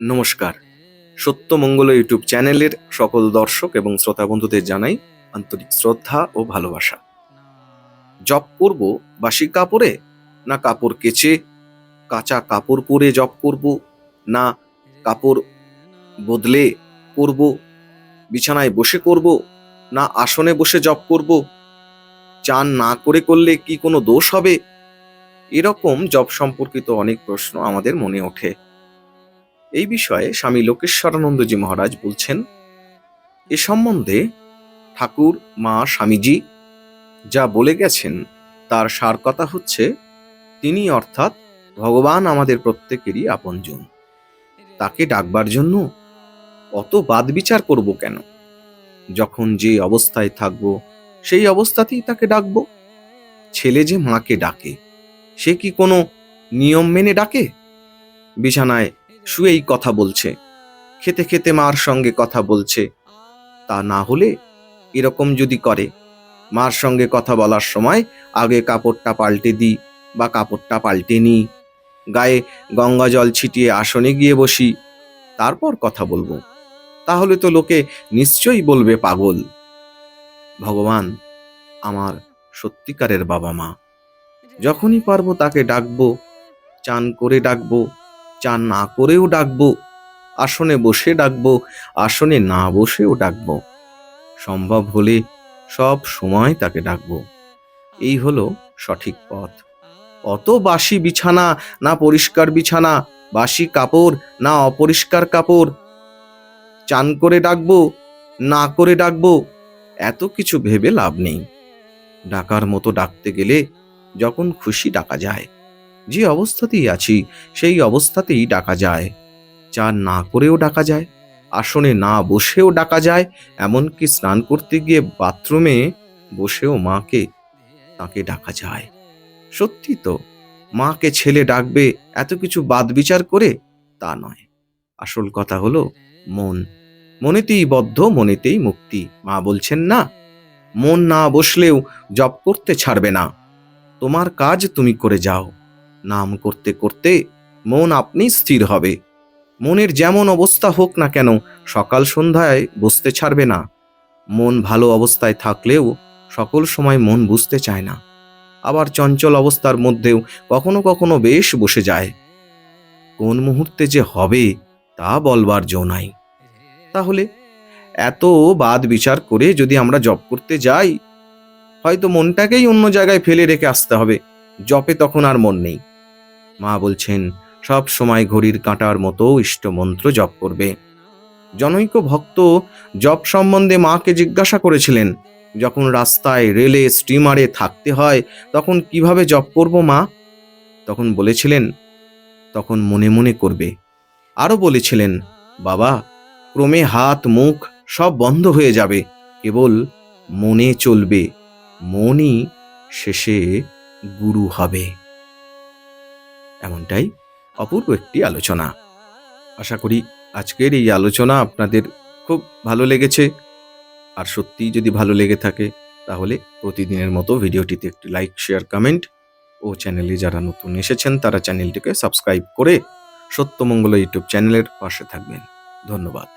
নমস্কার। সত্যমঙ্গল ইউটিউব চ্যানেলের সকল দর্শক এবং শ্রোতা বন্ধুদের জানাই আন্তরিক শ্রদ্ধা ও ভালোবাসা। জপ করব বাসি কাপড়ে, না কাপড় কেচে কাঁচা কাপড় পরে জপ করব, না কাপড় বদলে করব, বিছানায় বসে করব, না আসনে বসে জপ করব, চান না করে করলে কি কোনো দোষ হবে? এরকম জপ সম্পর্কিত অনেক প্রশ্ন আমাদের মনে ওঠে। এই বিষয়ে স্বামী লোকেশ্বরানন্দজি মহারাজ বলছেন, এ সম্বন্ধে ঠাকুর মা স্বামীজি যা বলে গেছেন তার সার কথা হচ্ছে, তিনি অর্থাৎ ভগবান আমাদের প্রত্যেকেরই আপনজন। তাকে ডাকবার জন্য অত বাদ বিচার করব কেন? যখন যে অবস্থায় থাকবো সেই অবস্থাতেই তাকে ডাকবো। ছেলে যে মাকে ডাকে, সে কি কোনো নিয়ম মেনে ডাকে? বিছানায় শুয়েই কথা বলছে, খেতে খেতে মার সঙ্গে কথা বলছে, তা না হলে এরকম যদি করে, মার সঙ্গে কথা বলার সময় আগে কাপড়টা পাল্টে দিই বা কাপড়টা পাল্টে নিই, গায়ে গঙ্গা জল ছিটিয়ে আসনে গিয়ে বসি, তারপর কথা বলবো, তাহলে তো লোকে নিশ্চয়ই বলবে পাগল। ভগবান আমার সত্যিকারের বাবা মা। যখনই পারবো তাকে ডাকবো, চান করে ডাকবো, চান না করেও ডাকবো, আসনে বসে ডাকবো, আসনে না বসেও ডাকবো, সম্ভব হলে সব সময় তাকে ডাকবো। এই হলো সঠিক পথ। অত বাসি বিছানা না পরিষ্কার বিছানা, বাসি কাপড় না অপরিষ্কার কাপড়, চান করে ডাকবো না করে ডাকবো, এত কিছু ভেবে লাভ নেই। ডাকার মতো ডাকতে গেলে যখন খুশি ডাকা যায়, যে অবস্থাতেই আছি সেই অবস্থাতেই ডাকা যায়। চান না করেও ডাকা যায়, আসনে না বসেও ডাকা যায়, এমনকি স্নান করতে গিয়ে বাথরুমে বসেও মাকে তাকে ডাকা যায়। সত্যি তো, মাকে ছেলে ডাকবে এত কিছু বাদ বিচার করে, তা নয়। আসল কথা হলো মন। মনেতেই বদ্ধ, মনেতেই মুক্তি। মা বলছেন না, মন না বসলেও জপ করতে ছাড়বে না, তোমার কাজ তুমি করে যাও। নাম করতে করতে মন আপনি স্থির হবে। মনের যেমন অবস্থা হোক না কেন, সকাল সন্ধ্যায় বসতে ছাড়বে না। মন ভালো অবস্থায় থাকলেও সকল সময় মন বুঝতে চায় না, আবার চঞ্চল অবস্থার মধ্যেও কখনো কখনো বেশ বসে যায়। কোন মুহূর্তে যে হবে তা বলবার জো নাই। তাহলে এত বাদ বিচার করে যদি আমরা জপ করতে যাই, হয়তো মনটাকেই অন্য জায়গায় ফেলে রেখে আসতে হবে। জপে তখন আর মন নেই। মা বলছেন, সব সময় ঘড়ির কাঁটার মতো ইষ্ট মন্ত্র জপ করবে। জনৈক ভক্ত জপ সম্বন্ধে মাকে জিজ্ঞাসা করেছিলেন, যখন রাস্তায়, রেলে, স্টিমারে থাকতে হয় তখন কিভাবে জপ করব মা? তখন বলেছিলেন, তখন মনে মনে করবে। আরো বলেছিলেন, বাবা, ক্রমে হাত মুখ সব বন্ধ হয়ে যাবে, কেবল মনে চলবে, মনই শেষে গুরু হবে। এমনটাই অপূর্ব একটি আলোচনা। আশা করি আজকের এই আলোচনা আপনাদের খুব ভালো লেগেছে। আর সত্যিই যদি ভালো লেগে থাকে, তাহলে প্রতিদিনের মতো ভিডিওটিতে একটি লাইক, শেয়ার, কমেন্ট ও চ্যানেলে যারা নতুন এসেছেন তারা চ্যানেলটিকে সাবস্ক্রাইব করে সত্যমঙ্গল ইউটিউব চ্যানেলের পাশে থাকবেন। ধন্যবাদ।